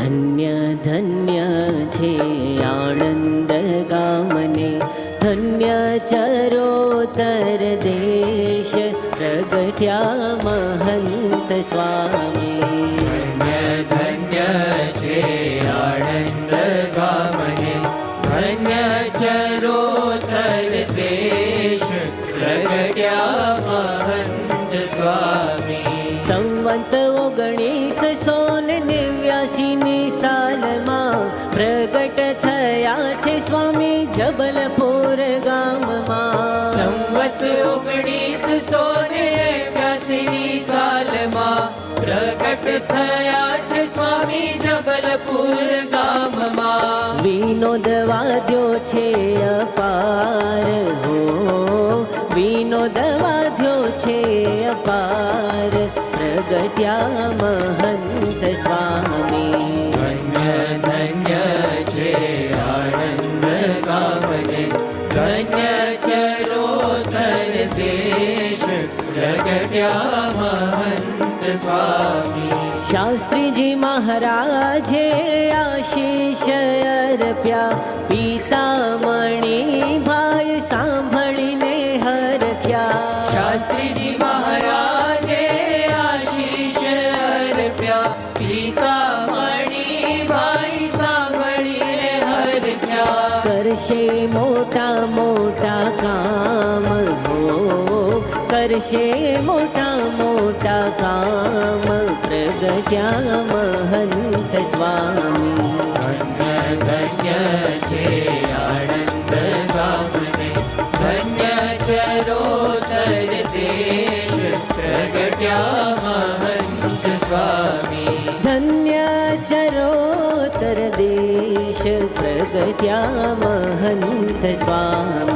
ધન્ય ધન્ય છે આણંદ ગામને, ધન્ય ચરોતર દેશ પ્રગટ્યા મહંત સ્વામી. ધન્ય ધન્ય છે આણંદ ગામને, ધન્ય ચરોતર દેશ પ્રગટ્યા મહંત સ્વામી. સંવંત 1989 સાલમાં પ્રગટ થયા છે સ્વામી જબલપુર ગામમાં. સંવત 1989 સાલમાં પ્રગટ થયા છે સ્વામી જબલપુર ગામમાં. વિનોદ વાદ્યો છે અપાર હો, વિનોદ વાદ્યો છે અપાર પ્રગટ્યા મહંત સ્વામી. ધન્ય ધન્ય છે આણંદ ગામને, ધન્ય ચરોતર દેશ પ્રગટ્યા મહંત સ્વામી. શાસ્ત્રીજી મહારાજે આશીષ અર્પ્યા, પિતામણી ભાઈ સાંભળીને હરખ્યા. શાસ્ત્રીજી મહારાજે આશીષ અર્પ્યા, પિતામણી ભાઈ સાંભળીને હરખ્યા. કરશે મોટા મોટા કામ હો, કરશે મોટા મોટા કામ પ્રગટ્યા મહંત સ્વામી. ધન્ય ધન્ય છે આણંદ ગામને, ધન્ય ચરોતર દેશ પ્રગટ્યા મહંત સ્વામી. ધન્ય ચરોતર દેશ પ્રગટ્યા મહંત સ્વામી.